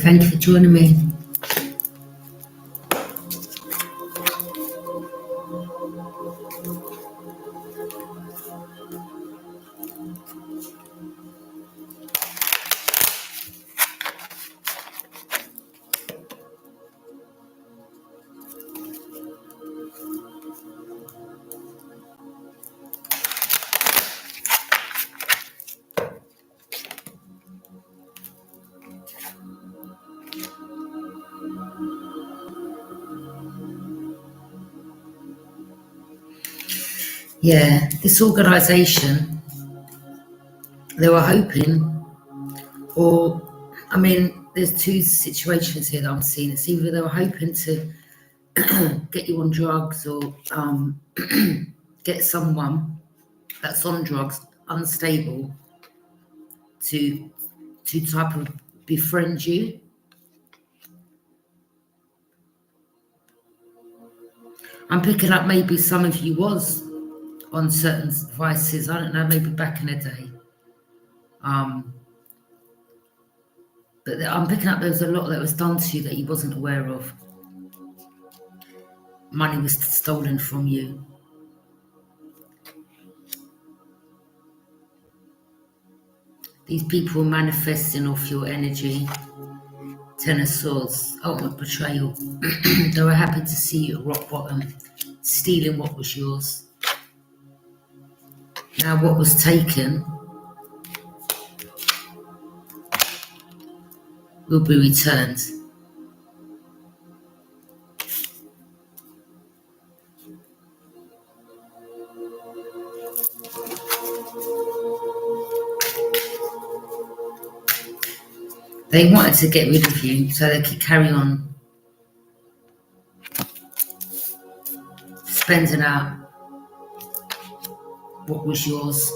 thank you for joining me. Yeah, this organisation, they were hoping, there's two situations here that I'm seeing. It's either they were hoping to get you on drugs or get someone that's on drugs, unstable, to type of befriend you. I'm picking up maybe some of you was on certain vices, I don't know, maybe back in the day. But I'm picking up there's a lot that was done to you that you wasn't aware of. Money was stolen from you. These people were manifesting off your energy. Ten of Swords, ultimate betrayal. They were happy to see you at rock bottom, stealing what was yours. Now what was taken will be returned. They wanted to get rid of you so they could carry on spending out what was yours.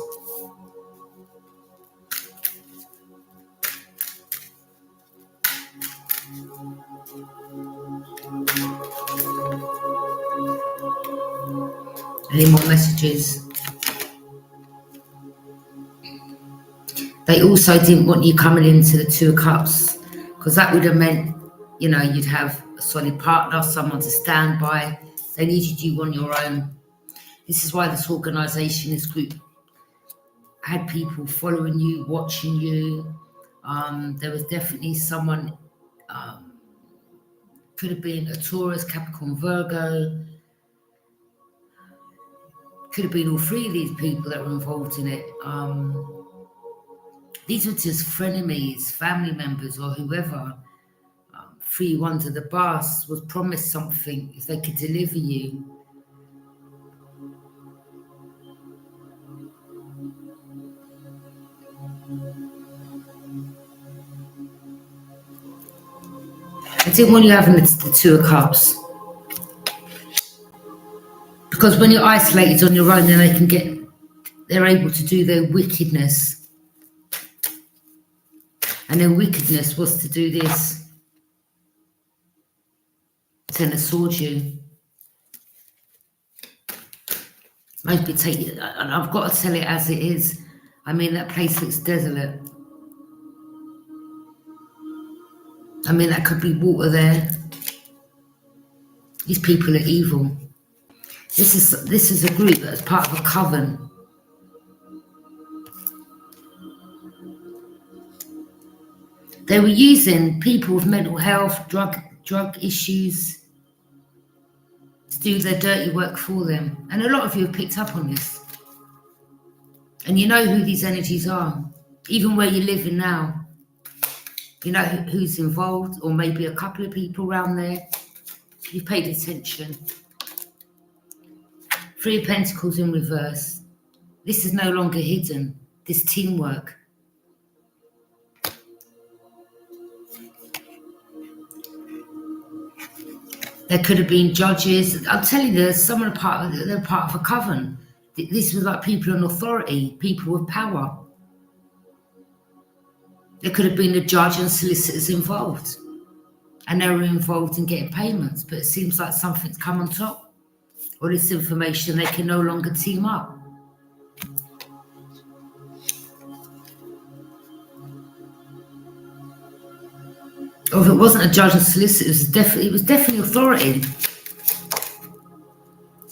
Any more messages? They also didn't want you coming into the Two of Cups, because that would have meant, you'd have a solid partner, someone to stand by. They needed you on your own. This is why this organisation, this group, had people following you, watching you. There was definitely someone, could have been a Taurus, Capricorn, Virgo. Could have been all three of these people that were involved in it. These were just frenemies, family members, or whoever threw you under the bus, was promised something if they could deliver you. I didn't want you having the Two of Cups. Because when you're isolated on your own, then they're able to do their wickedness. And their wickedness was to do this. Ten of Swords you. Maybe take it, and I've got to tell it as it is. That place looks desolate. That could be water there. These people are evil. This is a group that's part of a coven. They were using people with mental health, drug issues to do their dirty work for them. And a lot of you have picked up on this. And you know who these energies are. Even where you're living now. You know who's involved, or maybe a couple of people around there. You've paid attention. Three of Pentacles in reverse. This is no longer hidden. This teamwork. There could have been judges. I'm telling you, they're part of a coven. This was like people in authority, people with power. There could have been a judge and solicitors involved. And they were involved in getting payments. But it seems like something's come on top. All this information, they can no longer team up. Or if it wasn't a judge or solicitor, it was definitely authority.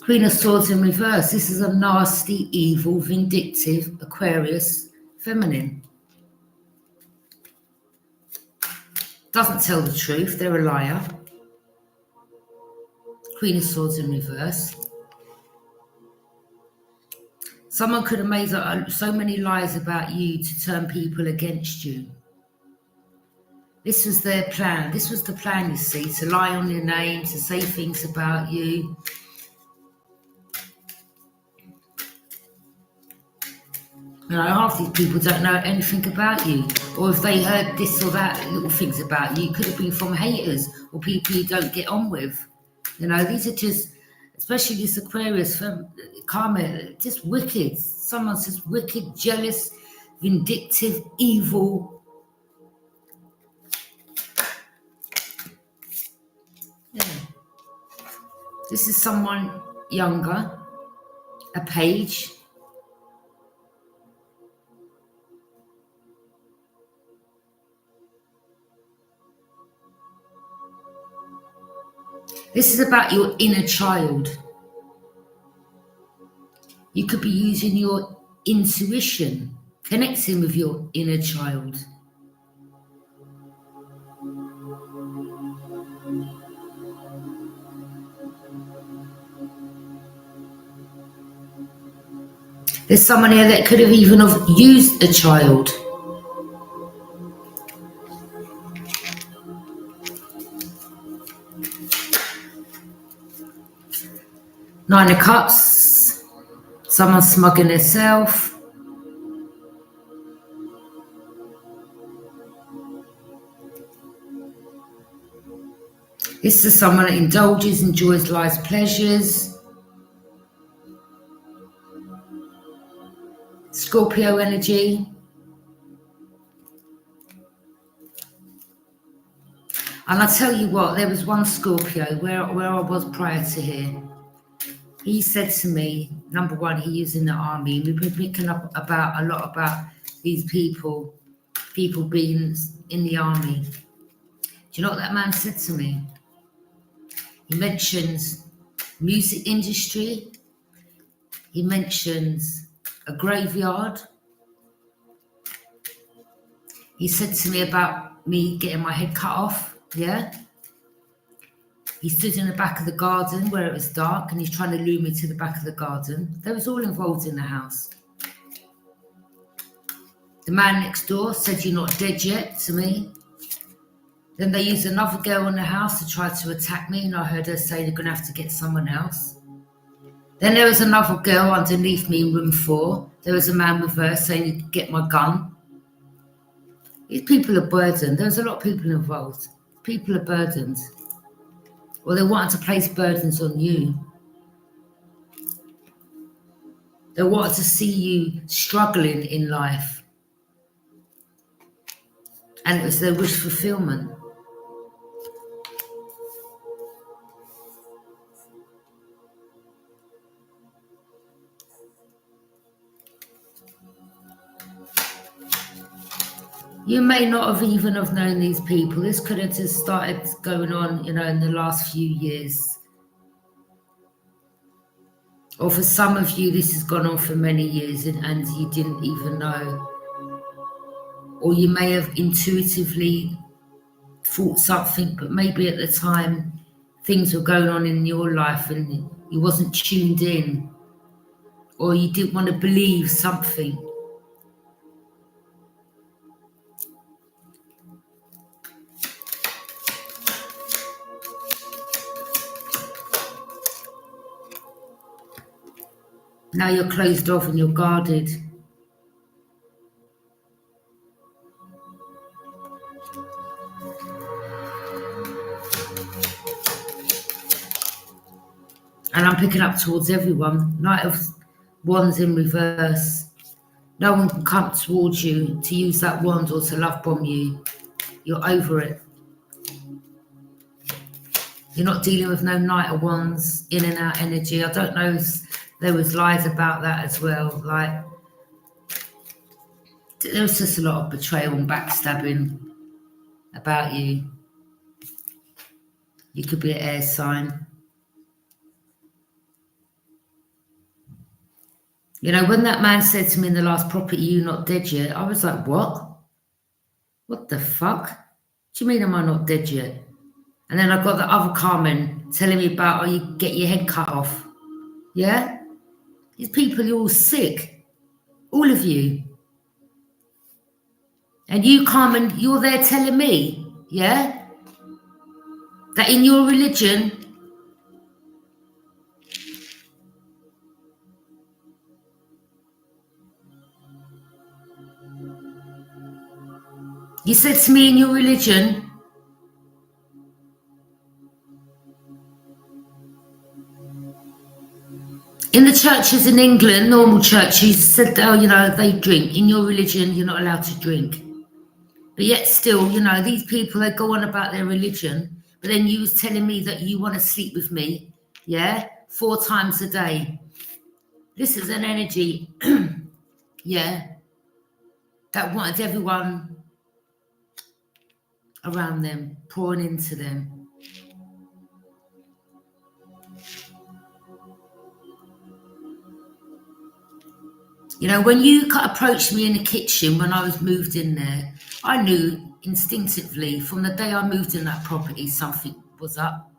Queen of Swords in reverse. This is a nasty, evil, vindictive Aquarius feminine. Doesn't tell the truth. They're a liar. Queen of Swords in reverse. Someone could have made so many lies about you to turn people against you. This was their plan. This was the plan, you see, to lie on your name, to say things about you. You know, half these people don't know anything about you. Or if they heard this or that little things about you, it could have been from haters or people you don't get on with. You know, these are just, especially this Aquarius karma, just wicked. Someone's just wicked, jealous, vindictive, evil. Yeah. This is someone younger, a page. This is about your inner child. You could be using your intuition, connecting with your inner child. There's someone here that could have even used a child. Nine of Cups. Someone smugging herself. This is someone that indulges, enjoys life's pleasures. Scorpio energy. And I tell you what, there was one Scorpio where I was prior to here. He said to me, number one, he was in the army. We've been picking up a lot about these people being in the army. Do you know what that man said to me? He mentions music industry. He mentions a graveyard. He said to me about me getting my head cut off, yeah? He stood in the back of the garden where it was dark and he's trying to lure me to the back of the garden. They was all involved in the house. The man next door said, "You're not dead yet," to me. Then they used another girl in the house to try to attack me, and I heard her say they're going to have to get someone else. Then there was another girl underneath me in room 4. There was a man with her saying, "You can get my gun." These people are burdened. There's a lot of people involved. People are burdened. Well, they wanted to place burdens on you. They wanted to see you struggling in life. And it was their wish fulfillment. You may not have even have known these people. This could have just started going on, you know, in the last few years. Or for some of you, this has gone on for many years and you didn't even know. Or you may have intuitively thought something, but maybe at the time things were going on in your life and you wasn't tuned in. Or you didn't want to believe something. Now you're closed off and you're guarded. And I'm picking up towards everyone. Knight of Wands in reverse. No one can come towards you to use that wand or to love bomb you. You're over it. You're not dealing with no Knight of Wands, in and out energy. I don't know if there was lies about that as well. Like, there was just a lot of betrayal and backstabbing about you. You could be an air sign. You know, when that man said to me in the last property, "You're not dead yet," I was like, what? What the fuck? What do you mean am I not dead yet? And then I got the other Carmen telling me about, oh, you get your head cut off. Yeah? These people, you're all sick. All of you. And you, Carmen, you're there telling me, yeah, that in your religion, you said to me in your religion, in the churches in England, normal churches, said, oh, you know, they drink. In your religion, you're not allowed to drink. But yet still, you know, these people, they go on about their religion. But then you was telling me that you want to sleep with me, yeah, 4 times a day. This is an energy, yeah, that wanted everyone around them, pouring into them. You know, when you approached me in the kitchen when I was moved in there, I knew instinctively from the day I moved in that property, something was up.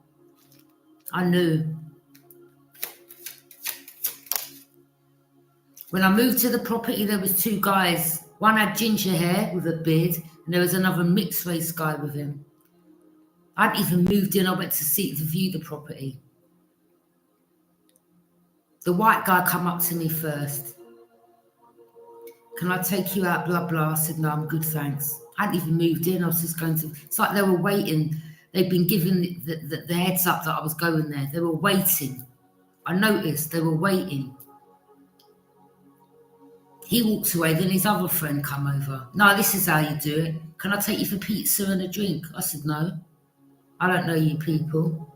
I knew. When I moved to the property, there was 2 guys. One had ginger hair with a beard, and there was another mixed race guy with him. I hadn't even moved in. I went to view the property. The white guy come up to me first. Can I take you out, blah, blah. I said, no, I'm good, thanks. I hadn't even moved in. I was just going to... It's like they were waiting. They'd been given the heads up that I was going there. They were waiting. I noticed they were waiting. He walked away, then his other friend come over. No, this is how you do it. Can I take you for pizza and a drink? I said, no. I don't know you people.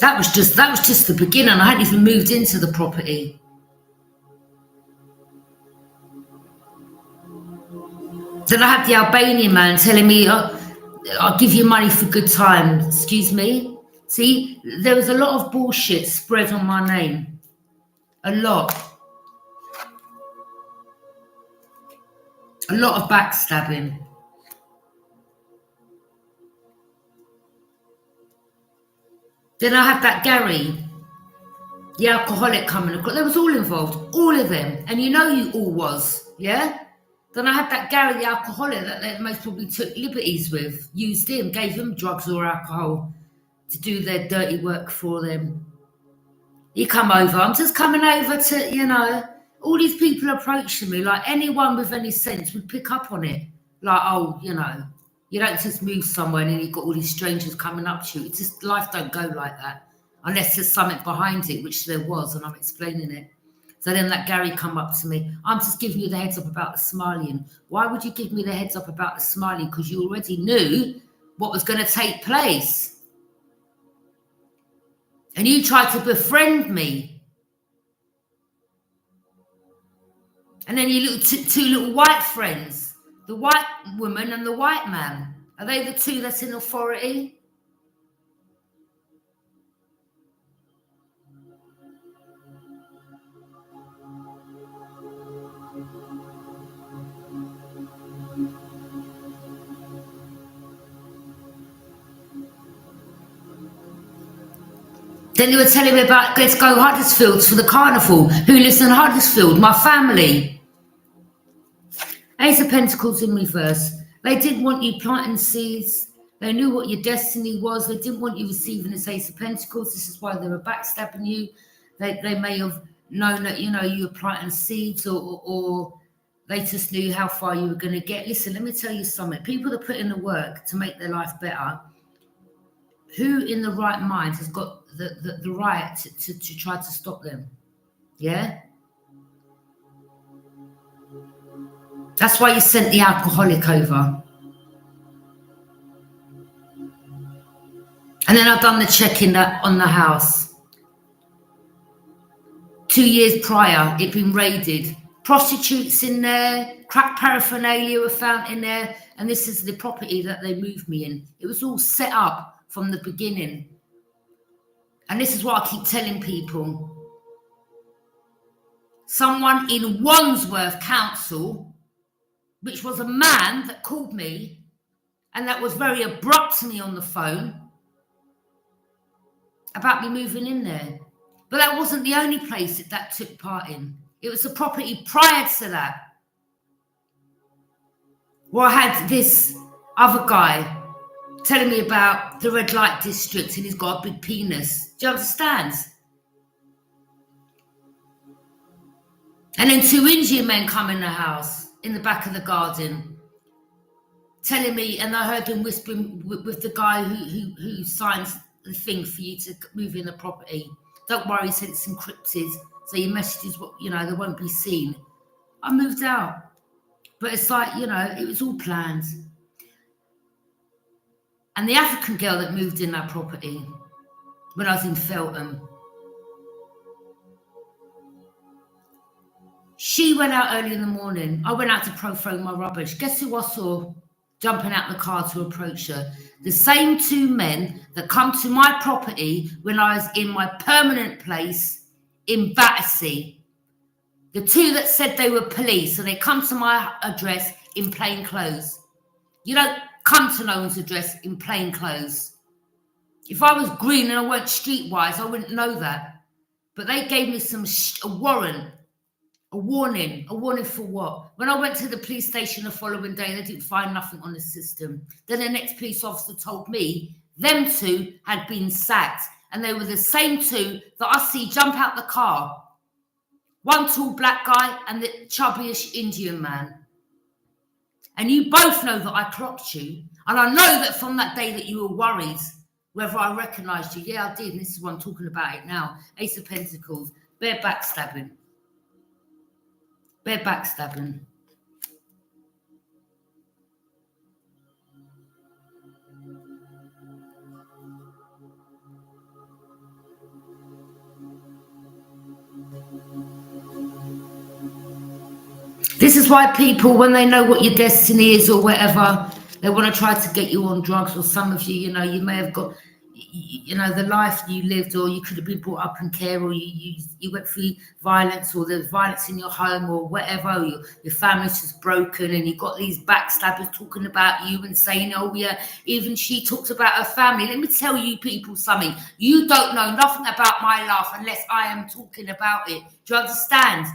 That was just the beginning. I hadn't even moved into the property. Then I had the Albanian man telling me, oh, I'll give you money for good times. Excuse me? See, there was a lot of bullshit spread on my name. A lot. A lot of backstabbing. Then I had that Gary, the alcoholic, coming across. They was all involved, all of them. And you know you all was, yeah? Then I had that Gary, the alcoholic, that they most probably took liberties with, used him, gave him drugs or alcohol to do their dirty work for them. He come over. I'm just coming over to, you know, all these people approaching me, like anyone with any sense would pick up on it. Like, oh, you know, you don't just move somewhere and then you've got all these strangers coming up to you. It's just, life don't go like that. Unless there's something behind it, which there was, and I'm explaining it. So then that Gary come up to me. I'm just giving you the heads up about the smiling. Why would you give me the heads up about the smiling? Because you already knew what was going to take place. And you tried to befriend me. And then you two little white friends, the white woman and the white man. Are they the 2 that's in authority? Then they were telling me about, let's go Huddersfield for the carnival. Who lives in Huddersfield? My family. Ace of Pentacles in reverse. They didn't want you planting seeds. They knew what your destiny was. They didn't want you receiving this Ace of Pentacles. This is why they were backstabbing you. They may have known that, you know, you were planting seeds, or they just knew how far you were going to get. Listen, let me tell you something. People that put in the work to make their life better, who in the right mind has got the right to try to stop them? Yeah? That's why you sent the alcoholic over. And then I've done the check-in on the house. 2 years prior, it'd been raided. prostitutes in there, crack paraphernalia were found in there, and this is the property that they moved me in. It was all set up from the beginning. And this is what I keep telling people. Someone in Wandsworth Council, which was a man that called me, and that was very abrupt to me on the phone about me moving in there. But that wasn't the only place that took part in. It was the property prior to that, where I had this other guy telling me about the red light district and he's got a big penis. Do you understand? And then 2 Indian men come in the house, in the back of the garden, telling me, and I heard them whispering with the guy who signs the thing for you to move in the property. Don't worry, he said it's encrypted, so your messages, you know, they won't be seen. I moved out. But it's like, you know, it was all planned. And the African girl that moved in that property, when I was in Feltham, she went out early in the morning. I went out to throw my rubbish. Guess who I saw jumping out the car to approach her? The same 2 men that come to my property when I was in my permanent place in Battersea. The 2 that said they were police, so they come to my address in plain clothes. You don't come to no one's address in plain clothes. If I was green and I weren't streetwise, I wouldn't know that. But they gave me a warrant. A warning for what? When I went to the police station the following day, they didn't find nothing on the system. Then the next police officer told me them 2 had been sacked, and they were the same 2 that I see jump out the car. One tall black guy and the chubbyish Indian man. And you both know that I clocked you, and I know that from that day that you were worried whether I recognised you. Yeah, I did, and this is what I'm talking about it now. Ace of Pentacles, bare backstabbing. Bare backstabbing. This is why people, when they know what your destiny is or whatever, they want to try to get you on drugs. Or some of you, you know, you may have got, you know, the life you lived, or you could have been brought up in care, or you went through violence, or there's violence in your home, or whatever, or your family's just broken, and you've got these backstabbers talking about you and saying, oh yeah, even she talks about her family. Let me tell you people something. You don't know nothing about my life unless I am talking about it. Do you understand?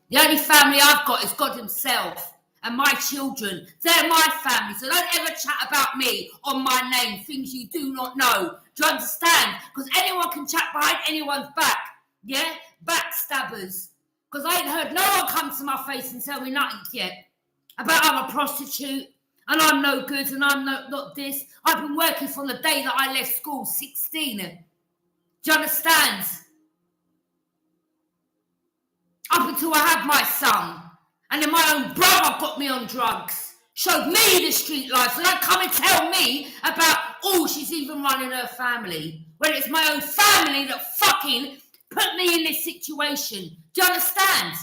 The only family I've got is God himself. And my children, they're my family. So don't ever chat about me on my name, things you do not know. Do you understand? Because anyone can chat behind anyone's back. Yeah? Backstabbers. Because I ain't heard no one come to my face and tell me nothing yet about I'm a prostitute and I'm no good and I'm not this. I've been working from the day that I left school, 16. Do you understand? Up until I had my son. And then my own brother got me on drugs. Showed me the street life. So don't come and tell me about, oh, she's even running her family. When it's my own family that fucking put me in this situation. Do you understand?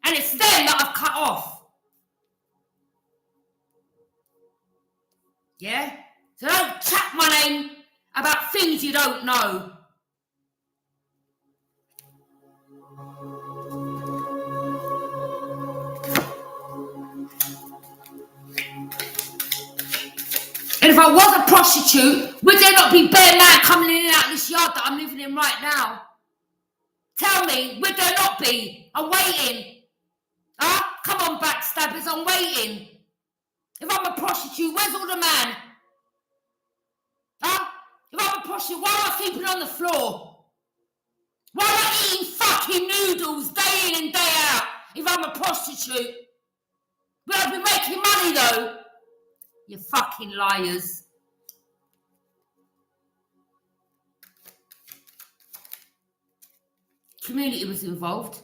And it's them that I've cut off. Yeah? So don't chat my name about things you don't know. And if I was a prostitute, would there not be bare man coming in and out of this yard that I'm living in right now? Tell me, would there not be? I'm waiting. Huh? Come on, backstabbers, I'm waiting. If I'm a prostitute, where's all the man? Huh? If I'm a prostitute, why am I sleeping on the floor? Why am I eating fucking noodles day in and day out if I'm a prostitute? Will I be making money though? You fucking liars. Community was involved.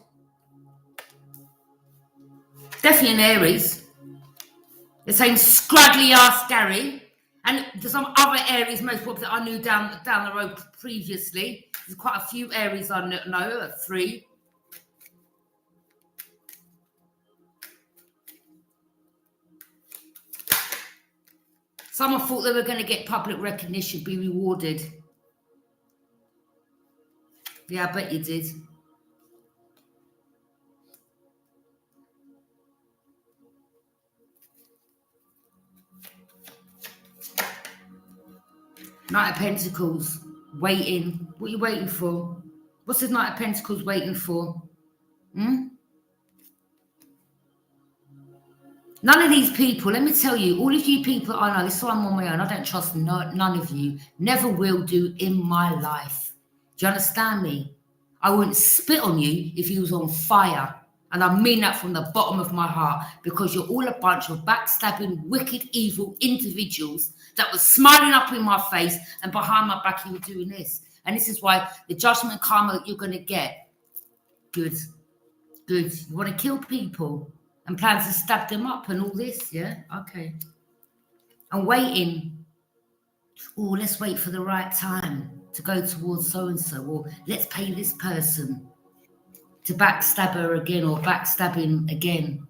Definitely an Aries. The same scraggly ass Gary. And there's some other Aries, most probably that I knew down the road previously. There's quite a few Aries I know, 3. Someone thought they were going to get public recognition, be rewarded. Yeah, I bet you did. Knight of Pentacles, waiting. What are you waiting for? What's the Knight of Pentacles waiting for? None of these people, let me tell you, all of you people I know, this is why I'm on my own. I don't trust none of you. Never will do in my life. Do you understand me? I wouldn't spit on you if you was on fire. And I mean that from the bottom of my heart, because you're all a bunch of backstabbing, wicked, evil individuals that were smiling up in my face, and behind my back you were doing this. And this is why the judgment and karma that you're going to get, good. You want to kill people and plan to stab them up and all this, yeah? Okay. I'm waiting. Oh, let's wait for the right time to go towards so-and-so, or let's pay this person to backstab her again, or backstab him again.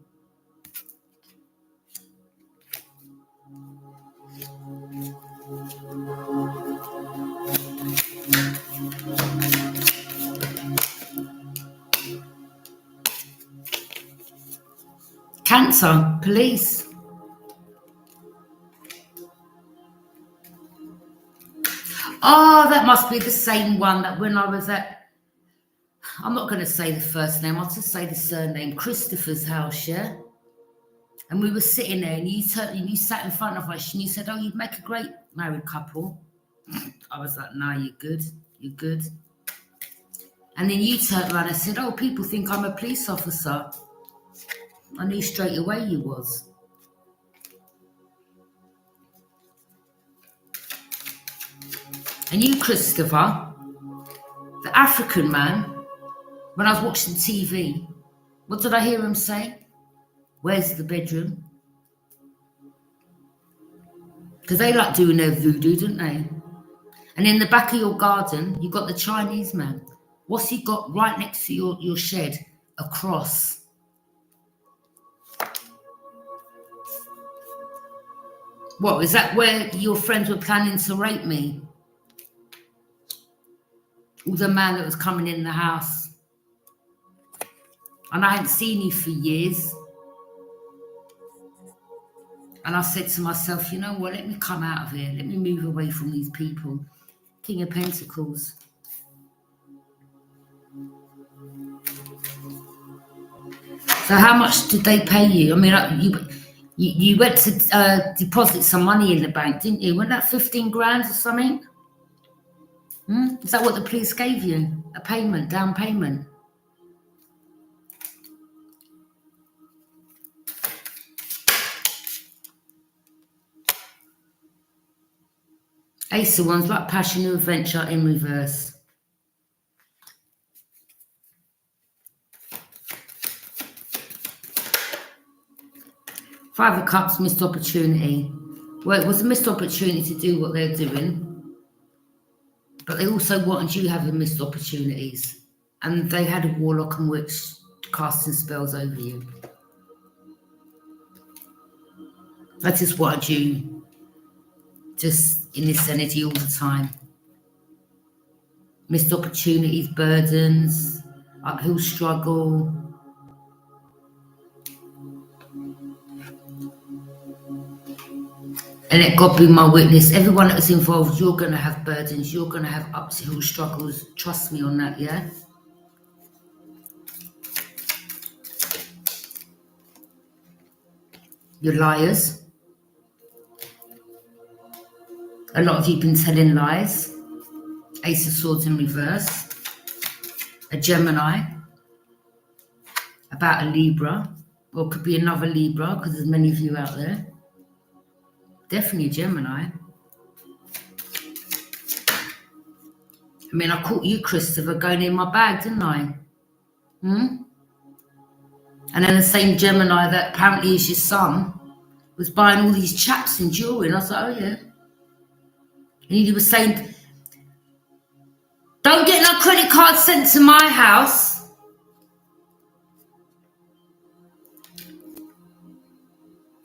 Cancer, police. Oh, that must be the same one that when I was at, I'm not going to say the first name, I'll just say the surname, Christopher's house, yeah? And we were sitting there, and you sat in front of us, and you said, oh, you'd make a great married couple. I was like, no, you're good. And then you turned around and said, oh, people think I'm a police officer. I knew straight away you was. And you, Christopher, the African man, when I was watching TV, what did I hear him say? Where's the bedroom? Because they like doing their voodoo, don't they? And in the back of your garden, you got the Chinese man. What's he got right next to your shed? A cross. What, is that where your friends were planning to rape me? Or the man that was coming in the house? And I hadn't seen you for years. And I said to myself, you know what, let me come out of here. Let me move away from these people. King of Pentacles. So how much did they pay you? I mean, you went to deposit some money in the bank, didn't you? Wasn't that 15 grand or something? Is that what the police gave you? A payment, down payment? Ace of Wands, like passion and adventure in reverse. Five of Cups, missed opportunity. Well, it was a missed opportunity to do what they're doing, but they also wanted you having missed opportunities. And they had a warlock and witch casting spells over you. I just wanted you just in this energy all the time. Missed opportunities, burdens, uphill struggle. And let God be my witness. Everyone that's involved, you're going to have burdens. You're going to have uphill struggles. Trust me on that, yeah? You're liars. A lot of you have been telling lies. Ace of Swords in reverse. A Gemini. About a Libra. Or it could be another Libra, because there's many of you out there. Definitely a Gemini. I mean, I caught you, Christopher, going in my bag, didn't I? And then the same Gemini that apparently is your son was buying all these chaps and jewelry. And I was like, oh, yeah. And he was saying, don't get no credit card sent to my house.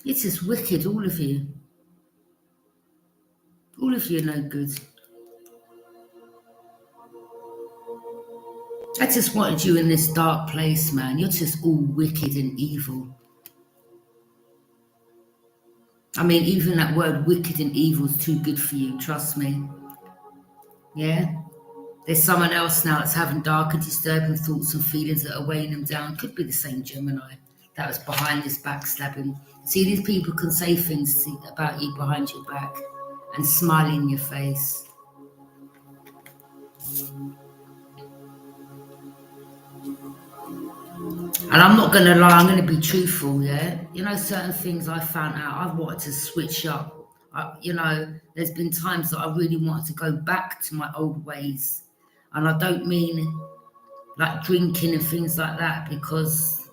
It's just wicked, all of you. All of you are no good. I just wanted you in this dark place, man. You're just all wicked and evil. I mean, even that word wicked and evil is too good for you, trust me. Yeah? There's someone else now that's having dark and disturbing thoughts and feelings that are weighing them down. Could be the same Gemini that was behind this backstabbing. See, these people can say things about you behind your back and smile in your face. And I'm not going to lie, I'm going to be truthful, yeah? You know, certain things I found out, I've wanted to switch up. You know, there's been times that I really wanted to go back to my old ways. And I don't mean like drinking and things like that, because,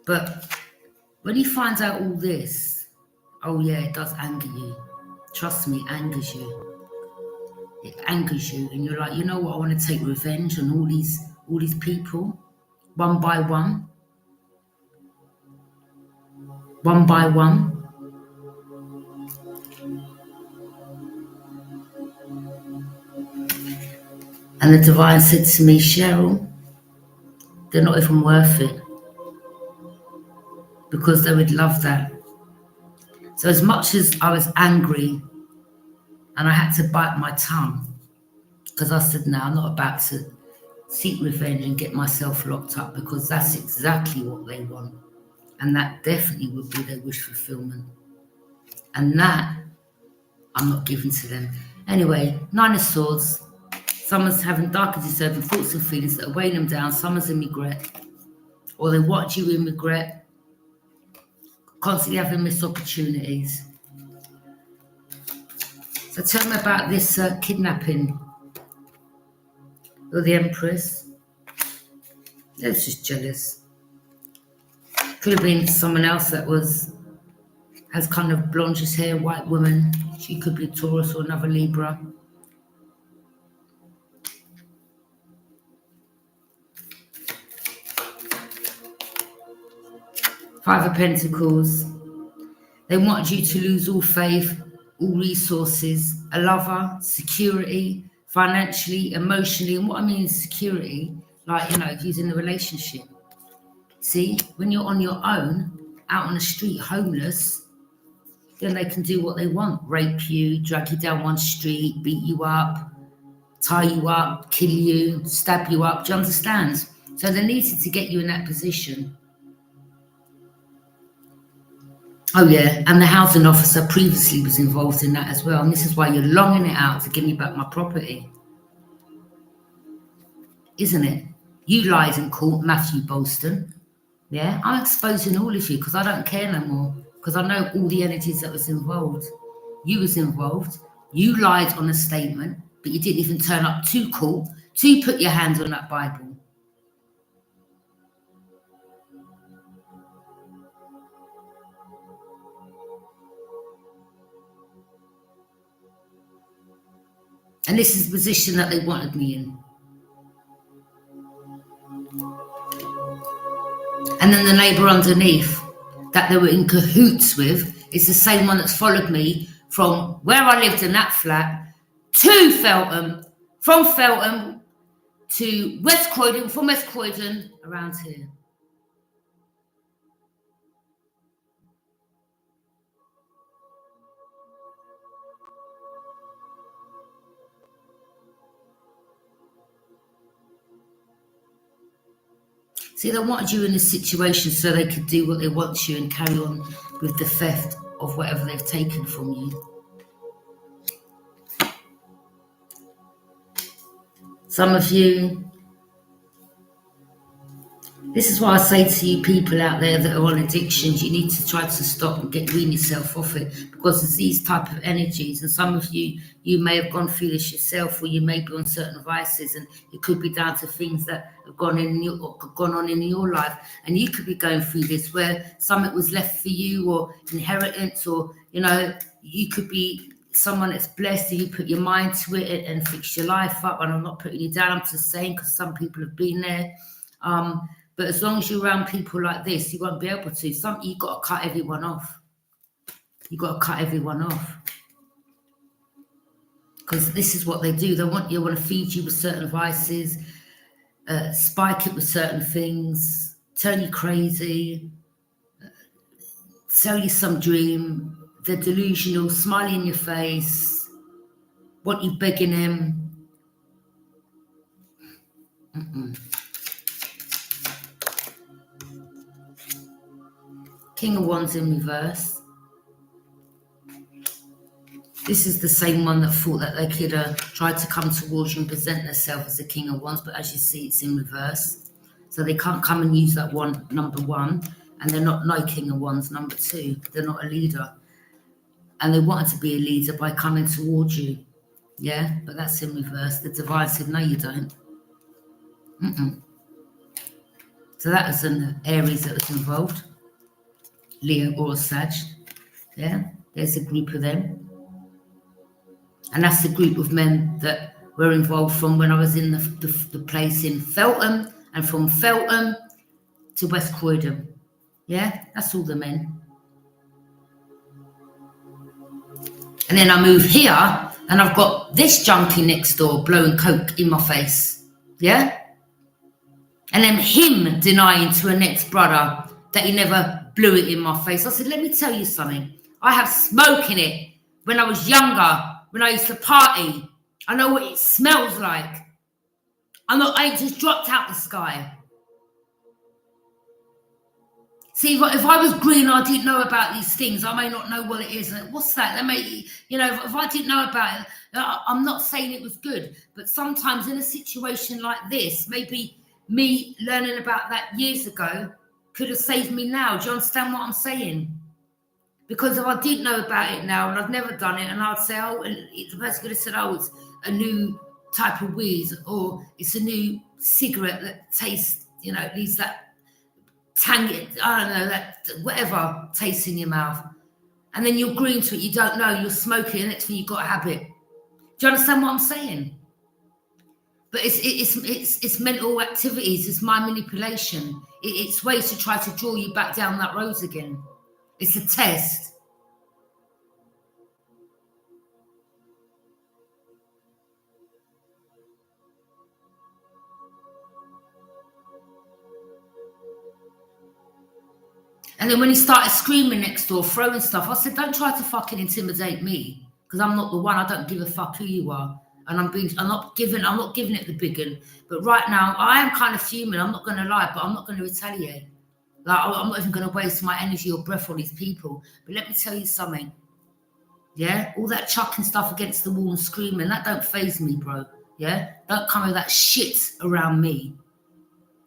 But when he finds out all this, oh yeah, it does anger you. Trust me, it angers you. It angers you, and you're like, you know what? I want to take revenge on all these people, one by one, one by one. And the divine said to me, Cheryl, they're not even worth it, because they would love that. So as much as I was angry, and I had to bite my tongue, because I said, no, I'm not about to seek revenge and get myself locked up, because that's exactly what they want. And that definitely would be their wish fulfillment. And that I'm not giving to them. Anyway, Nine of Swords. Someone's having dark and disturbing thoughts and feelings that are weighing them down. Someone's in regret. Or they watch you in regret. Constantly having missed opportunities. So tell me about this kidnapping. Or the Empress. They're just jealous. Could have been someone else that has kind of blondish hair, white woman. She could be a Taurus or another Libra. Five of Pentacles. They want you to lose all faith, all resources, a lover, security, financially, emotionally. And what I mean is security, like, you know, if you're in a relationship. See, when you're on your own, out on the street, homeless, then they can do what they want. Rape you, drag you down one street, beat you up, tie you up, kill you, stab you up. Do you understand? So they needed to get you in that position. Oh yeah, and the housing officer previously was involved in that as well. And this is why you're longing it out to give me back my property. Isn't it? You lied in court, Matthew Bolston. Yeah, I'm exposing all of you because I don't care no more. Because I know all the energies that was involved. You was involved. You lied on a statement, but you didn't even turn up to court to put your hands on that Bible. And this is the position that they wanted me in. And then the neighbour underneath that they were in cahoots with is the same one that's followed me from where I lived in that flat to Feltham, from Feltham to West Croydon, from West Croydon around here. See, they wanted you in this situation so they could do what they want to you and carry on with the theft of whatever they've taken from you. Some of you, this is why I say to you people out there that are on addictions, you need to try to stop and wean yourself off it, because it's these type of energies. And some of you, you may have gone through this yourself, or you may be on certain vices, and it could be down to things that have gone on in your life. And you could be going through this where something was left for you, or inheritance, or, you know, you could be someone that's blessed and you put your mind to it and fix your life up. And I'm not putting you down, I'm just saying, because some people have been there. But as long as you're around people like this, you won't be able to. You've got to cut everyone off. You've got to cut everyone off. Because this is what they do. They want to feed you with certain vices, spike it with certain things, turn you crazy, sell you some dream. They're delusional, smiley in your face, want you begging them. King of Wands in reverse. This is the same one that thought that they could try to come towards you and present themselves as the King of Wands, but as you see, it's in reverse. So they can't come and use that one, number one, and they're not no King of Wands, number two. They're not a leader. And they wanted to be a leader by coming towards you. Yeah, but that's in reverse. The divine said, no, you don't. So that was an Aries that was involved. Leo or Sag. Yeah, there's a group of them. And that's the group of men that were involved from when I was in the place in Feltham, and from Feltham to West Croydon. Yeah, that's all the men. And then I move here, and I've got this junkie next door blowing coke in my face. Yeah? And then him denying to an ex-brother that he never blew it in my face. I said, let me tell you something. I have smoke in it when I was younger, when I used to party. I know what it smells like. I ain't just dropped out the sky. See, if I was green, I didn't know about these things. I may not know what it is. What's that? If I didn't know about it, I'm not saying it was good. But sometimes in a situation like this, maybe me learning about that years ago could have saved me now. Do you understand what I'm saying? Because if I didn't know about it now and I've never done it, and I'd say, oh, the person could have said, oh, it's a new type of weed, or it's a new cigarette that tastes, leaves that tangy, I don't know, that whatever tastes in your mouth. And then you're green to it, you don't know, you're smoking, and next thing you've got a habit. Do you understand what I'm saying? But it's mental activities, it's mind manipulation. It's ways to try to draw you back down that road again. It's a test. And then when he started screaming next door, throwing stuff, I said, don't try to fucking intimidate me, because I'm not the one. I don't give a fuck who you are. And I'm not giving it the big one. But right now, I am kind of fuming. I'm not going to lie, but I'm not going to retaliate. Like, I'm not even going to waste my energy or breath on these people. But let me tell you something. Yeah? All that chucking stuff against the wall and screaming, that don't faze me, bro. Yeah? Don't come with that shit around me.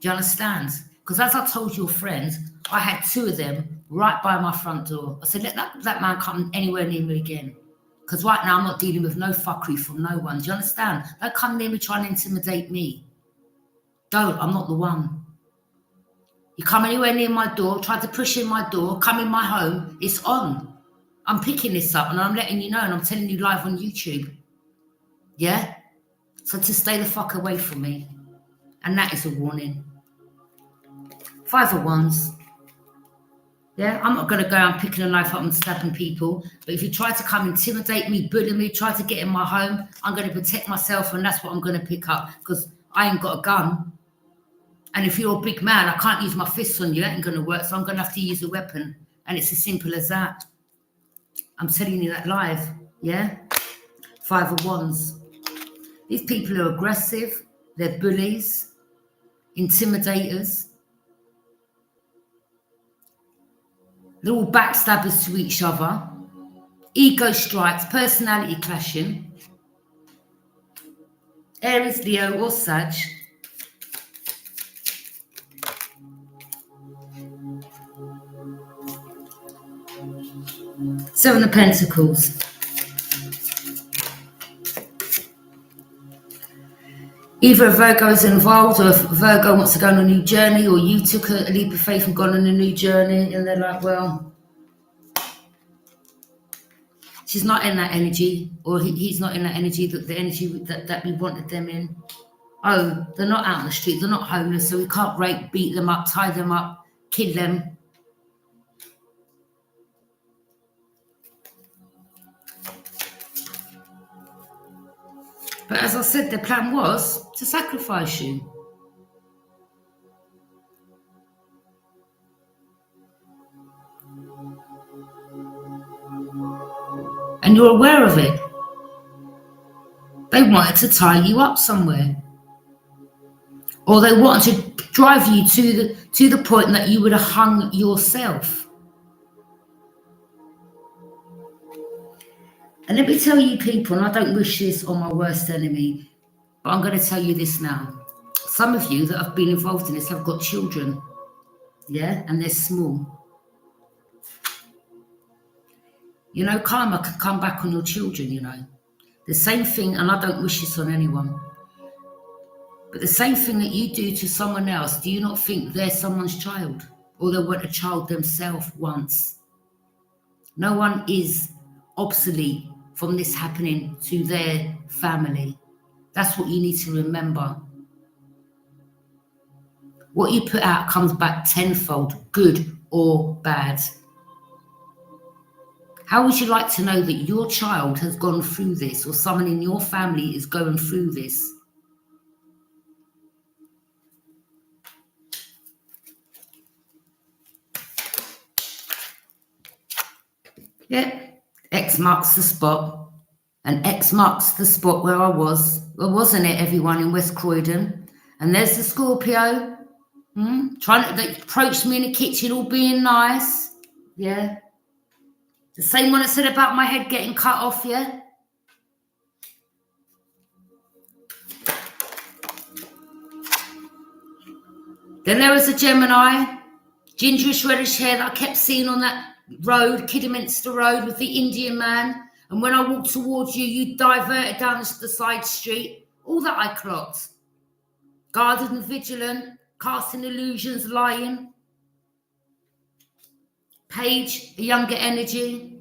Do you understand? Because as I told your friend, I had two of them right by my front door. I said, let that man come anywhere near me again. Because right now I'm not dealing with no fuckery from no one. Do you understand? Don't come near me trying to intimidate me. Don't. I'm not the one. You come anywhere near my door, try to push in my door, come in my home, it's on. I'm picking this up and I'm letting you know, and I'm telling you live on YouTube. Yeah? So to stay the fuck away from me. And that is a warning. 5 of Wands. Yeah? I'm not going to go around picking a knife up and stabbing people. But if you try to come intimidate me, bully me, try to get in my home, I'm going to protect myself, and that's what I'm going to pick up. Because I ain't got a gun. And if you're a big man, I can't use my fists on you. That ain't going to work. So I'm going to have to use a weapon. And it's as simple as that. I'm telling you that live. Yeah? 5 of Wands. These people are aggressive. They're bullies. Intimidators. They're all backstabbers to each other. Ego strikes. Personality clashing. Aries, Leo, or Sag. Seven of Pentacles. Either a Virgo is involved, or if Virgo wants to go on a new journey, or you took a leap of faith and gone on a new journey, and they're like, well, she's not in that energy, or he's not in that energy, the energy that we wanted them in. Oh, they're not out on the street, they're not homeless, so we can't rape, beat them up, tie them up, kill them. But as I said, the plan was to sacrifice you. And you're aware of it. They wanted to tie you up somewhere. Or they wanted to drive you to the point that you would have hung yourself. And let me tell you people, and I don't wish this on my worst enemy, but I'm going to tell you this now. Some of you that have been involved in this have got children, yeah, and they're small. You know, karma can come back on your children, you know. The same thing, and I don't wish this on anyone, but the same thing that you do to someone else, do you not think they're someone's child? Or they were a child themselves once? No one is obsolete from this happening to their family. That's what you need to remember. What you put out comes back tenfold, good or bad. How would you like to know that your child has gone through this, or someone in your family is going through this? Yeah, X marks the spot. And X marks the spot where I was. Well, wasn't it, everyone in West Croydon? And there's the Scorpio. They approached me in the kitchen, all being nice. Yeah. The same one that said about my head getting cut off, yeah? Then there was a Gemini, gingerish reddish hair that I kept seeing on that road, Kidderminster Road, with the Indian man. And when I walked towards you, you diverted down the side street. All that I clocked. Guarded and vigilant, casting illusions, lying. Page, a younger energy.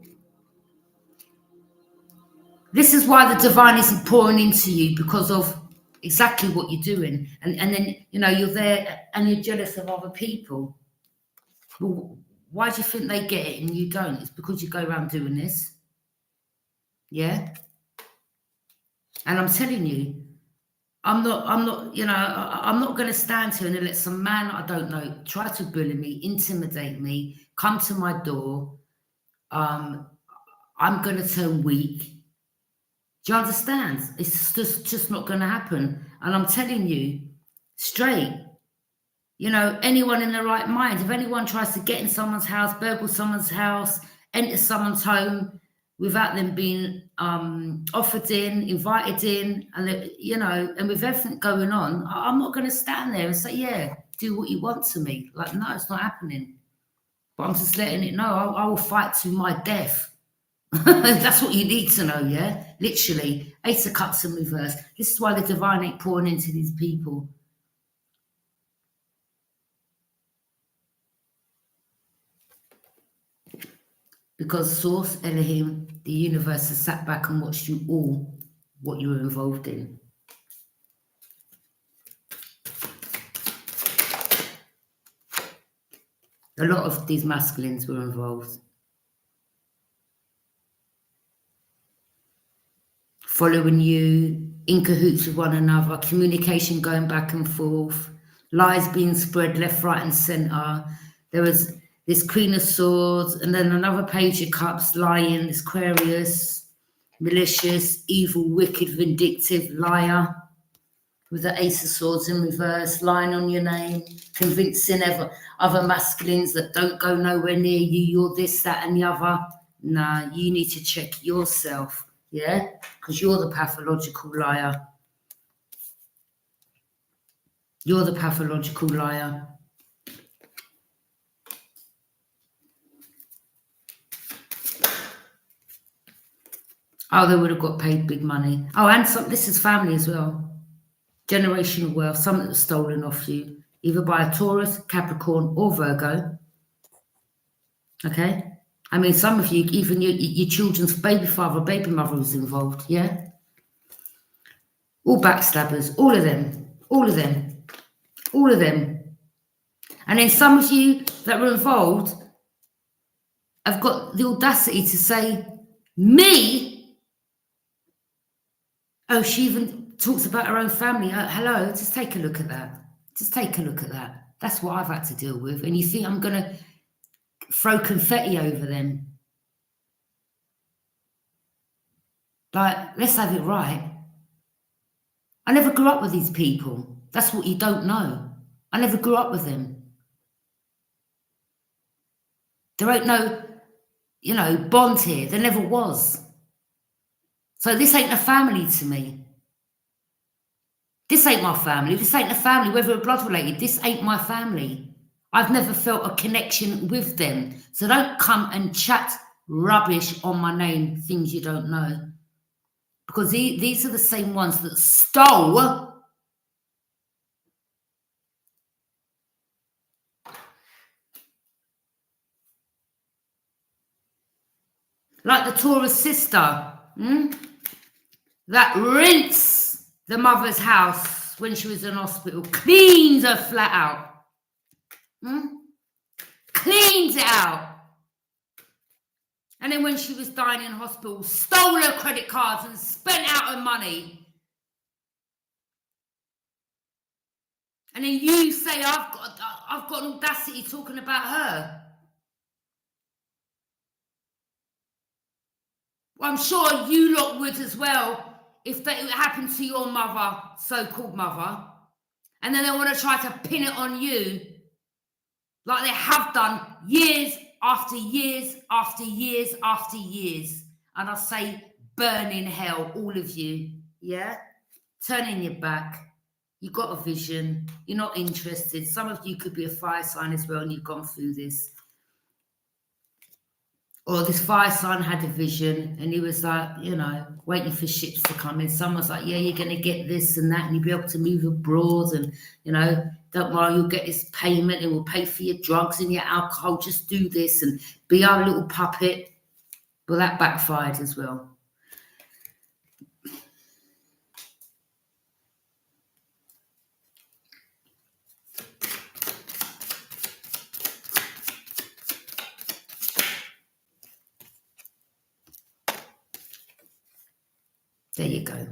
This is why the divine isn't pouring into you, because of exactly what you're doing. And then, you know, you're there and you're jealous of other people. Well, why do you think they get it and you don't? It's because you go around doing this. Yeah. And I'm telling you, I'm not, you know, I'm not going to stand here and let some man I don't know try to bully me, intimidate me, come to my door. I'm going to turn weak. Do you understand? It's just not going to happen. And I'm telling you straight, you know, anyone in their right mind, if anyone tries to get in someone's house, burgle someone's house, enter someone's home without them being offered in, invited in, and, you know, and with everything going on, I'm not going to stand there and say, yeah, do what you want to me. Like, no, it's not happening. But I'm just letting it know, I will fight to my death. That's what you need to know, yeah? Literally, Ace of Cups in reverse. This is why the divine ain't pouring into these people. Because Source, Elohim, the universe has sat back and watched you all, what you were involved in. A lot of these masculines were involved. Following you, in cahoots with one another, communication going back and forth, lies being spread left, right, and centre. There was this Queen of Swords, and then another Page of Cups, lying, this Aquarius, malicious, evil, wicked, vindictive, liar, with the Ace of Swords in reverse, lying on your name, convincing other masculines that don't go nowhere near you, you're this, that, and the other. Nah, you need to check yourself. Yeah, because you're the pathological liar. You're the pathological liar. Oh, they would have got paid big money. Oh, and this is family as well. Generational wealth, something that's stolen off you, either by a Taurus, Capricorn, or Virgo. Okay? I mean, some of you, even your children's baby father, baby mother was involved, yeah? All backstabbers, all of them, all of them, all of them. And then some of you that were involved have got the audacity to say, me? So she even talks about her own family. Hello, just take a look at that. Just take a look at that. That's what I've had to deal with. And you think I'm going to throw confetti over them? Like, let's have it right. I never grew up with these people. That's what you don't know. I never grew up with them. There ain't no, bond here. There never was. So this ain't a family to me. This ain't my family. This ain't a family, whether we're blood related. This ain't my family. I've never felt a connection with them. So don't come and chat rubbish on my name, things you don't know. Because these are the same ones that stole like the Taurus sister, that rinsed the mother's house when she was in hospital, cleans her flat out, cleans it out. And then when she was dying in hospital, stole her credit cards and spent out her money. And then you say, I've got an audacity talking about her. Well, I'm sure you lot would as well if it happened to your mother, so-called mother. And then they want to try to pin it on you like they have done years after years after years after years. And I say, burn in hell, all of you, yeah? Turning your back. You've got a vision. You're not interested. Some of you could be a fire sign as well and you've gone through this. Or this fire sign had a vision and he was like, waiting for ships to come in. Someone's like, yeah, you're going to get this and that and you'll be able to move abroad and, don't worry, you'll get this payment and we'll pay for your drugs and your alcohol. Just do this and be our little puppet. Well, that backfired as well. There you go.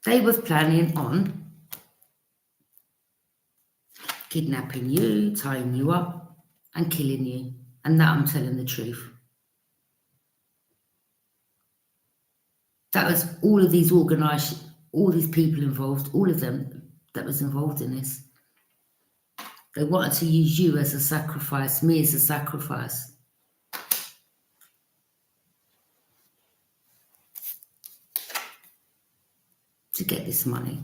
They were planning on kidnapping you, tying you up, and killing you. And that I'm telling the truth. That was all of these organised, all these people involved, all of them that was involved in this. They wanted to use you as a sacrifice, me as a sacrifice. To get this money.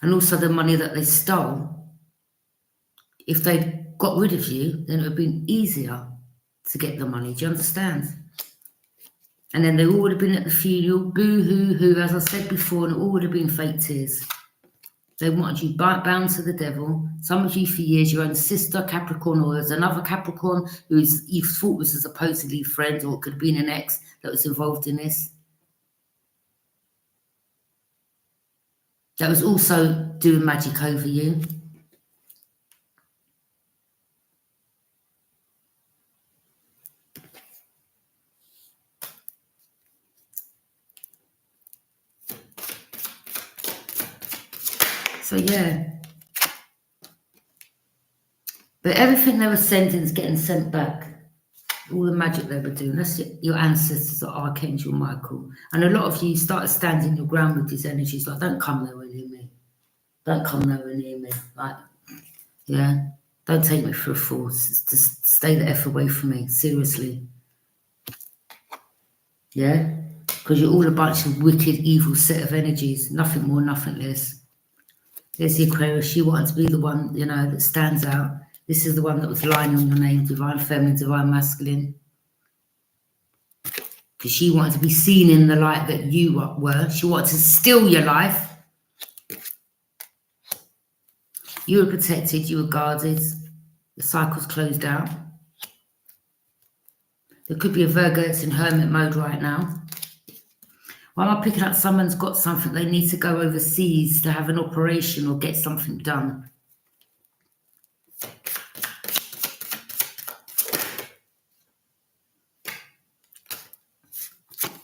And also the money that they stole, if they got rid of you, then it would have been easier to get the money. Do you understand? And then they all would have been at the funeral, boo-hoo-hoo, as I said before, and it all would have been fake tears. They wanted you bound to the devil. Some of you for years, your own sister, Capricorn, or there's another Capricorn who you thought was a supposedly friend, or it could have been an ex that was involved in this. That was also doing magic over you. So, yeah. But everything they were sending is getting sent back. All the magic they were doing. That's your ancestors, like Archangel Michael. And a lot of you started standing your ground with these energies. Like, don't come nowhere near me. Don't come nowhere near me. Like, yeah. Don't take me for a fool. Just stay the F away from me. Seriously. Yeah? Because you're all a bunch of wicked, evil set of energies. Nothing more, nothing less. There's the Aquarius. She wanted to be the one, that stands out. This is the one that was lying on your name, divine feminine, divine masculine. Because she wanted to be seen in the light that you were. She wanted to steal your life. You were protected, you were guarded. The cycle's closed out. There could be a Virgo that's in hermit mode right now. Why am I picking up someone's got something they need to go overseas to have an operation or get something done?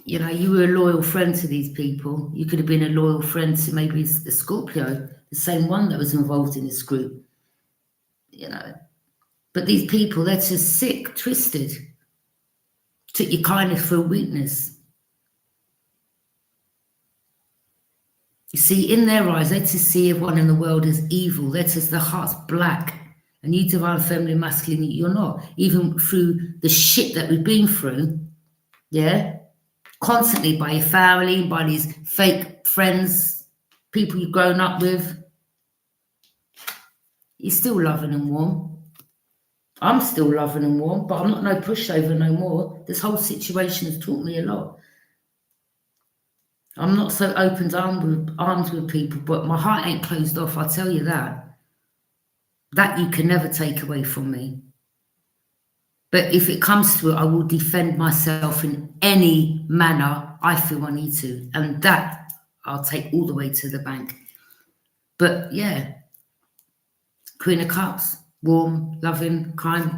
you know, you were a loyal friend to these people. You could have been a loyal friend to maybe the Scorpio, the same one that was involved in this group, you know. But these people, they're just sick, twisted. Took your kindness for a weakness. You see, in their eyes, they just see everyone in the world as evil. They're just, their heart's black. And you, divine feminine masculine, you're not. Even through the shit that we've been through, yeah? Constantly by your family, by these fake friends, people you've grown up with. You're still loving and warm. I'm still loving and warm, but I'm not no pushover no more. This whole situation has taught me a lot. I'm not so open arms with people, but my heart ain't closed off, I'll tell you that. That you can never take away from me. But if it comes to it, I will defend myself in any manner I feel I need to. And that I'll take all the way to the bank. But yeah, Queen of Cups, warm, loving, kind.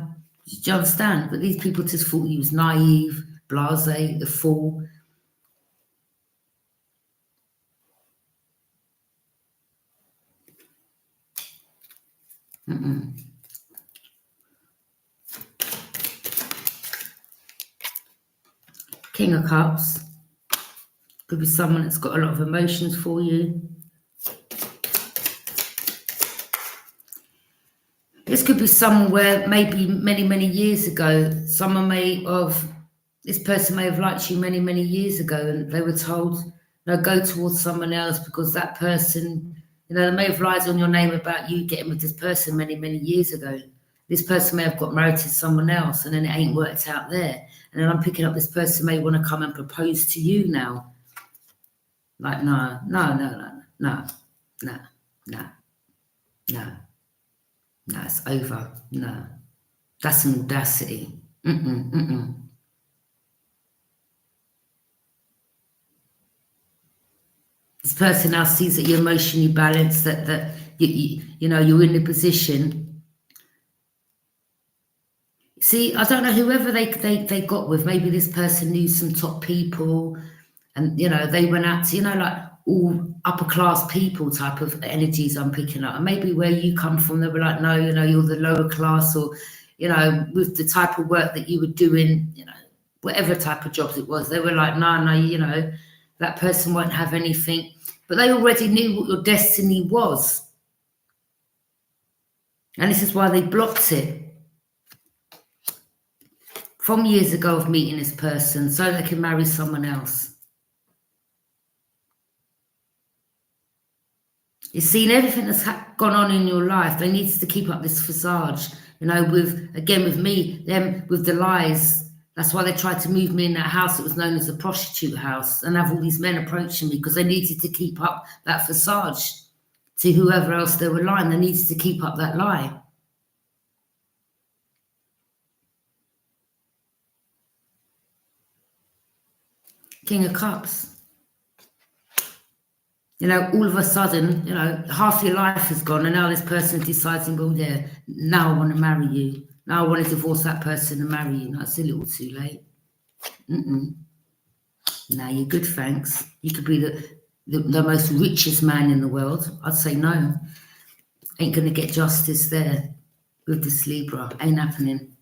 Do you understand? But these people just thought he was naive, blasé, a fool. King of Cups. Could be someone that's got a lot of emotions for you. This could be someone where maybe many, many years ago, this person may have liked you many, many years ago, and they were told, no, go towards someone else because that person, you know, they may have lied on your name about you getting with this person many, many years ago. This person may have got married to someone else and then it ain't worked out there. And then I'm picking up this person may want to come and propose to you now. Like, no, it's over. No, that's an audacity. This person now sees that you're emotionally balanced, that you know, you're in the position. See, I don't know, whoever they got with, maybe this person knew some top people and, you know, they went out to, you know, like all upper class people type of energies I'm picking up. And maybe where you come from, they were like, no, you know, you're the lower class, or, you know, with the type of work that you were doing, you know, whatever type of jobs it was, they were like, no, you know, that person won't have anything. But they already knew what your destiny was. And this is why they blocked it from years ago of meeting this person so they can marry someone else. You've seen everything that's gone on in your life. They needed to keep up this facade, you know, with me, them with the lies. That's why they tried to move me in that house that was known as the prostitute house and have all these men approaching me because they needed to keep up that facade to whoever else they were lying. They needed to keep up that lie. King of Cups. You know, all of a sudden, you know, half your life is gone and now this person is deciding, well, yeah, now I want to marry you. Now I want to divorce that person and marry you. No, it's a little too late. No, you're good, thanks. You could be the most richest man in the world. I'd say no. Ain't going to get justice there with this Libra. Ain't happening.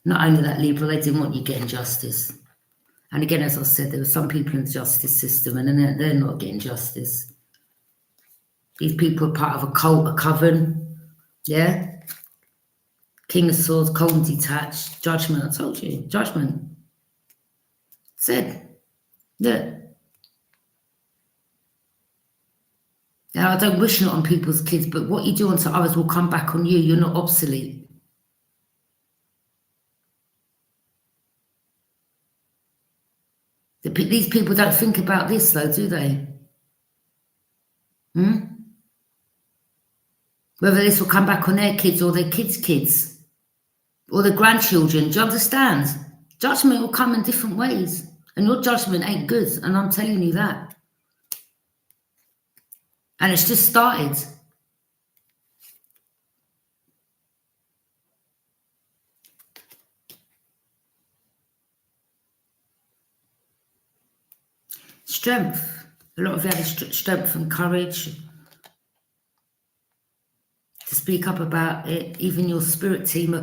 Not only that, Libra, they didn't want you getting justice. And again, as I said, there were some people in the justice system and they're not getting justice. These people are part of a cult, a coven. Yeah? King of Swords, cold and detached. Judgment, I told you. Judgment. Said. Yeah. Now, I don't wish it on people's kids, but what you do unto others will come back on you. You're not obsolete. These people don't think about this, though, do they? Whether this will come back on their kids or their kids' kids or their grandchildren. Do you understand? Judgment will come in different ways. And your judgment ain't good. And I'm telling you that. And it's just started. strength. A lot of you had strength and courage to speak up about it. Even your spirit team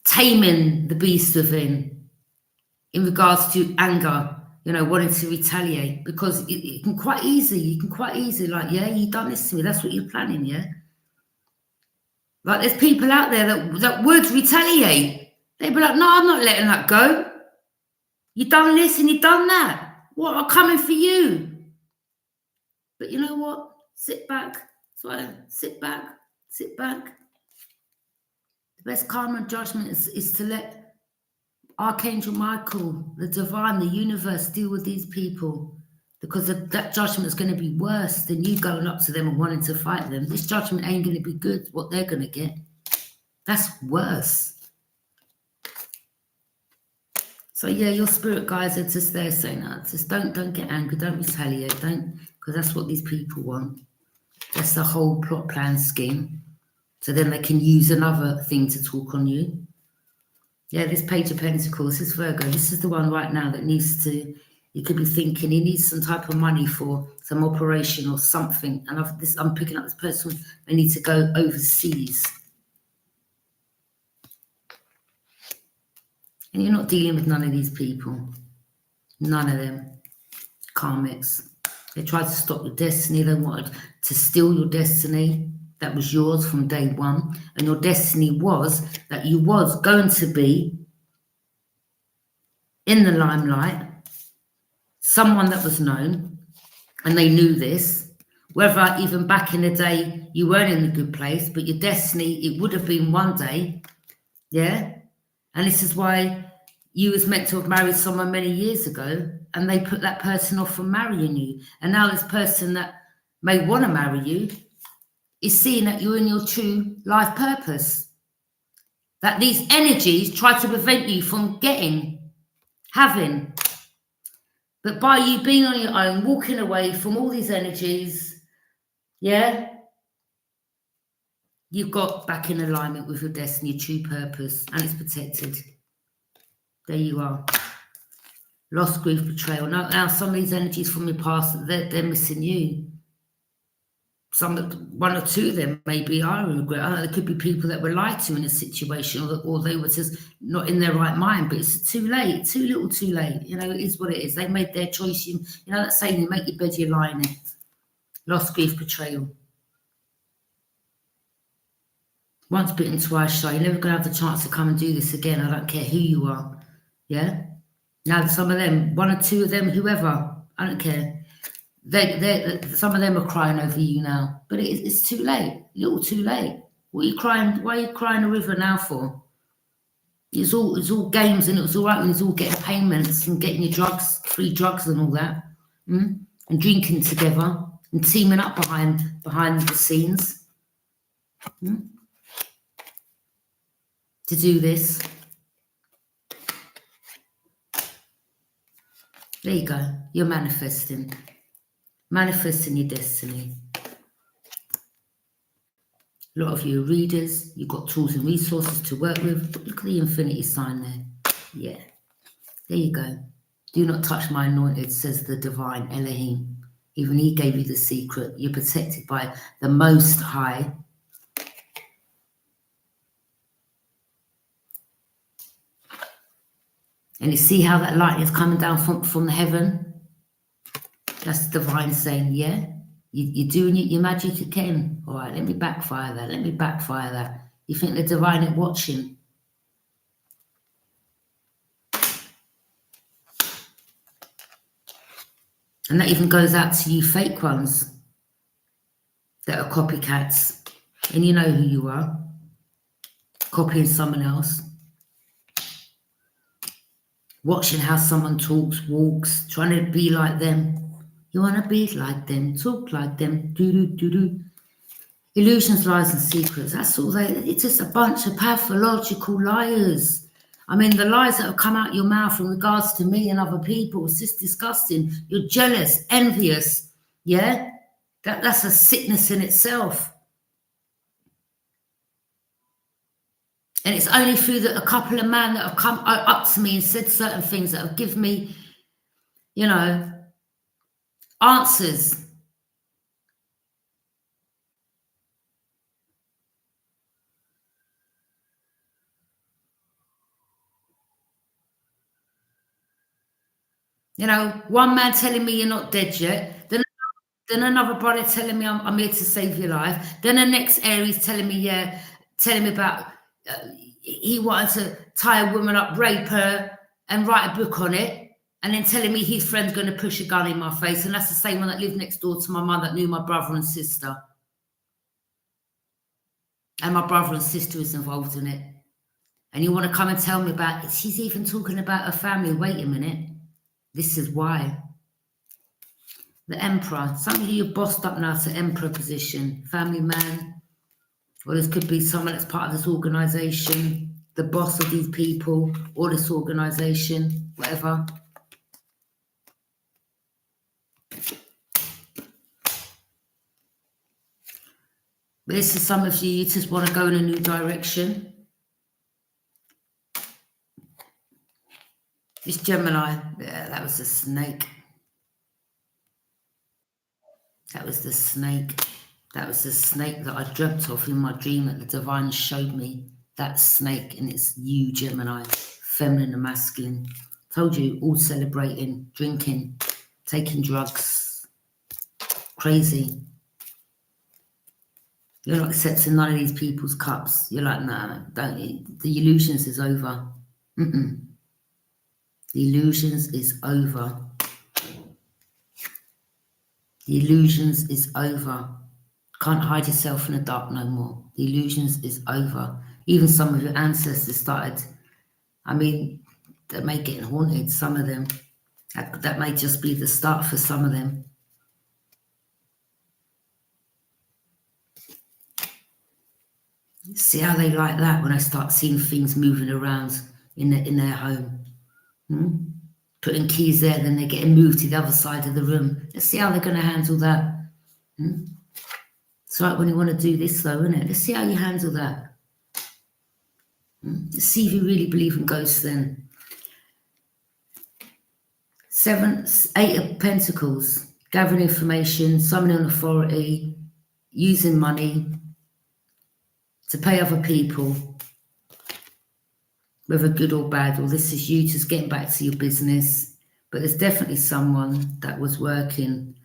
taming the beast within in regards to anger, you know, wanting to retaliate, because it can quite easy. You can quite easily, like, yeah, you done this to me. That's what you're planning, yeah? Like, there's people out there that would retaliate. They'd be like, no, I'm not letting that go. You done this and you done that. What? I'm coming for you. But you know what? Sit back. So sit back. Sit back. The best karma and judgment is to let Archangel Michael, the divine, the universe, deal with these people, because that judgment is going to be worse than you going up to them and wanting to fight them. This judgment ain't going to be good, what they're going to get. That's worse. So yeah, your spirit guides are just there saying that. Just don't get angry, don't retaliate, because that's what these people want. That's the whole plot plan scheme. So then they can use another thing to talk on you. Yeah, this Page of Pentacles, this Virgo, this is the one right now that needs to, you could be thinking he needs some type of money for some operation or something. And I'm picking up this person, they need to go overseas. And you're not dealing with none of these people. None of them. Karmics. They tried to stop your destiny. They wanted to steal your destiny. That was yours from day one. And your destiny was that you was going to be in the limelight. Someone that was known. And they knew this. Whether even back in the day you weren't in a good place, but your destiny, it would have been one day. Yeah? And this is why you was meant to have married someone many years ago, and they put that person off from marrying you. And now this person that may want to marry you is seeing that you're in your true life purpose. That these energies try to prevent you from having. But by you being on your own, walking away from all these energies, yeah, you've got back in alignment with your destiny, your true purpose, and it's protected. There you are. Lost, grief, betrayal. Now some of these energies from your past, they're missing you. One or two of them maybe are in regret. I know there could be people that were lied to in a situation, or they were just not in their right mind, but it's too late, too little too late. You know, it is what it is. They made their choice. You know that saying, you make your bed, you lie in it. Lost, grief, betrayal. Once bitten, twice shy. You're never going to have the chance to come and do this again. I don't care who you are. Yeah? Now, some of them, one or two of them, whoever, I don't care. Some of them are crying over you now. But it's too late. A little too late. What are you crying? Why are you crying a river now for? It's all games, and it was all right when it's all getting payments and getting your drugs, free drugs and all that. And drinking together and teaming up behind the scenes. To do this. There you go. You're manifesting. Manifesting your destiny. A lot of you are readers. You've got tools and resources to work with. Look at the infinity sign there. Yeah. There you go. Do not touch my anointed, says the divine Elohim. Even he gave you the secret. You're protected by the Most High. And you see how that light is coming down from heaven? That's divine saying, yeah, you're doing your magic again. All right, let me backfire that. Let me backfire that. You think the divine is watching? And that even goes out to you fake ones that are copycats. And you know who you are. Copying someone else. Watching how someone talks, walks, trying to be like them. You want to be like them, talk like them, do. Illusions, lies, and secrets. That's all it's just a bunch of pathological liars. I mean, the lies that have come out your mouth in regards to me and other people, it's just disgusting. You're jealous, envious, yeah? That's a sickness in itself. And it's only through a couple of men that have come up to me and said certain things that have given me you know, answers. You know, one man telling me you're not dead yet, then another brother telling me I'm here to save your life. Then the next Aries telling me, yeah, telling me about he wanted to tie a woman up, rape her, and write a book on it. And then telling me his friend's going to push a gun in my face. And that's the same one that lived next door to my mum that knew my brother and sister. And my brother and sister is involved in it. And you want to come and tell me about it? She's even talking about her family. Wait a minute. This is why. The Emperor. Some of you are bossed up now to Emperor position. Family man. Or this could be someone that's part of this organisation. The boss of these people. Or this organisation. Whatever. But this is some of you, you just want to go in a new direction. This Gemini, yeah, that was the snake. That was the snake. That was the snake that I dreamt of in my dream that the divine showed me. That snake, and it's you, Gemini, feminine and masculine. Told you, all celebrating, drinking, taking drugs. Crazy. You're not accepting none of these people's cups. You're like, no, don't you? The illusions is over. The illusions is over. The illusions is over. Can't hide yourself in the dark no more. The illusions is over. Even some of your ancestors started, I mean, they may get haunted, some of them. That may just be the start for some of them. See how they like that when I start seeing things moving around in their home. Putting keys there, then they're getting moved to the other side of the room. Let's see how they're going to handle that. It's right when you want to do this though, isn't it? Let's see how you handle that. Let's see if you really believe in ghosts then. 8 of Pentacles. Gathering information, summoning authority, using money to pay other people, whether good or bad, or this is you just getting back to your business. But there's definitely someone that was working.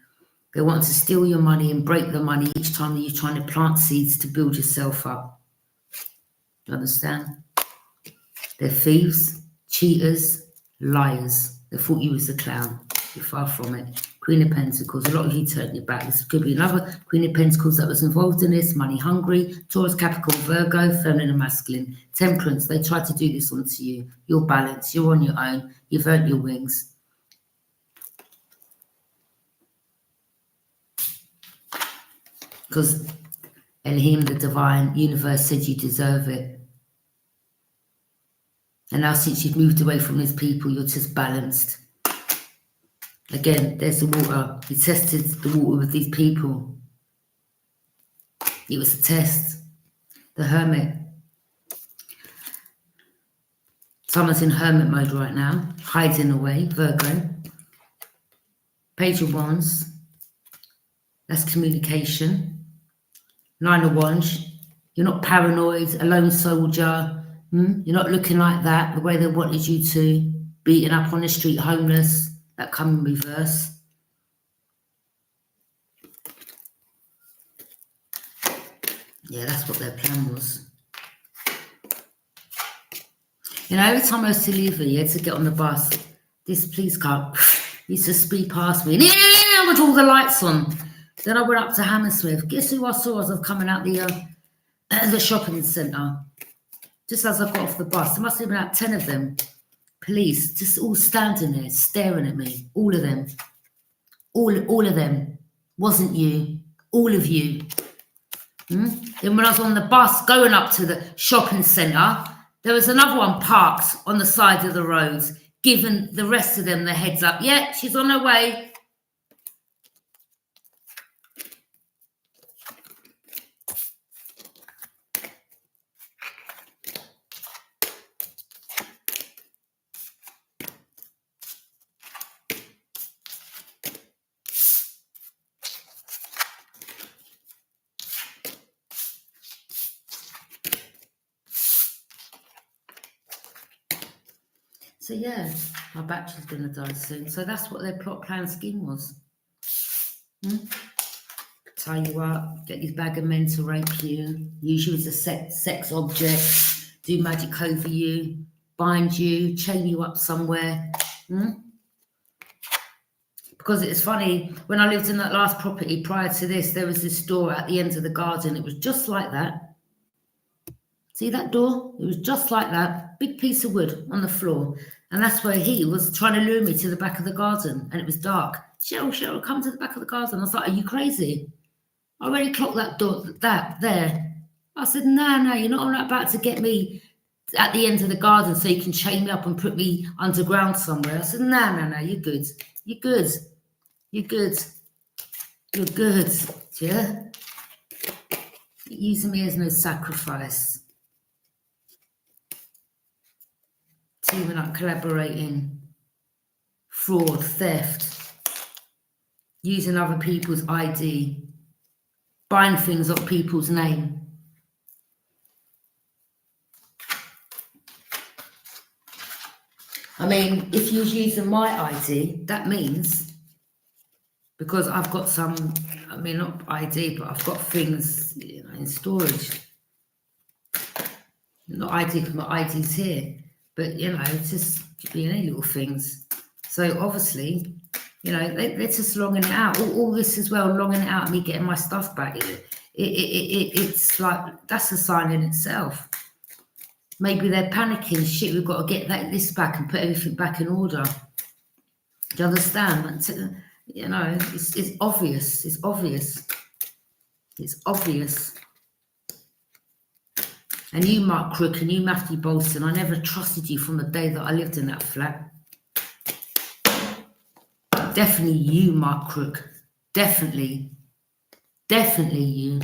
They want to steal your money and break the money each time that you're trying to plant seeds to build yourself up. You understand? They're thieves, cheaters, liars. They thought you was a clown. You're far from it. Queen of Pentacles. A lot of you turned your back. This could be another Queen of Pentacles that was involved in this. Money hungry. Taurus, Capricorn, Virgo, feminine and masculine. Temperance. They tried to do this onto you. You're balanced. You're on your own. You've earned your wings. Because Elohim, the divine universe, said you deserve it. And now since you've moved away from these people, you're just balanced. Again, there's the water. You tested the water with these people. It was a test. The Hermit. Someone's in hermit mode right now. Hiding away. Virgo. Page of Wands. That's communication. 9 of Wands. You're not paranoid. A lone soldier. You're not looking like that. The way they wanted you to. Beaten up on the street. Homeless. That come in reverse. Yeah, that's what their plan was. You know, every time I used to leave her, you had to get on the bus. This police car used to speed past me. With all the lights on. Then I went up to Hammersmith. Guess who I saw as I was coming out the shopping centre? Just as I got off the bus. There must have been about 10 of them. Police, just all standing there, staring at me. All of them. All of them. Wasn't you. All of you. Then when I was on the bus going up to the shopping centre, there was another one parked on the side of the road, giving the rest of them the heads up. Yeah, she's on her way. So yeah, my battery's going to die soon. So that's what their plot, plan, scheme was. Tie you up, get these bag of men to rape you, use you as a sex object, do magic over you, bind you, chain you up somewhere. Because it's funny, when I lived in that last property prior to this, there was this door at the end of the garden. It was just like that. See that door? It was just like that. Big piece of wood on the floor. And that's where he was trying to lure me to the back of the garden. And it was dark. Cheryl, come to the back of the garden. I was like, are you crazy? I already clocked that door, there. I said, no, you're not about to get me at the end of the garden so you can chain me up and put me underground somewhere. I said, no, you're good. You're good. You're good. You're good. Yeah? You're using me as no sacrifice. Teaming up, collaborating, fraud, theft, using other people's ID, buying things off people's name. I mean, if you're using my ID, that means, because I've got some, I mean, not ID, but I've got things, in storage. Not ID, because my ID's here. But, it's just any little things. So, obviously, they're just longing it out. All this as well, longing it out, me getting my stuff back. It's like, that's a sign in itself. Maybe they're panicking. Shit, we've got to get this back and put everything back in order. Do you understand? It's obvious. It's obvious. It's obvious. And you, Mark Crook, and you, Matthew Bolton, I never trusted you from the day that I lived in that flat. Definitely you, Mark Crook. Definitely. Definitely you.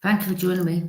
Thank you for joining me.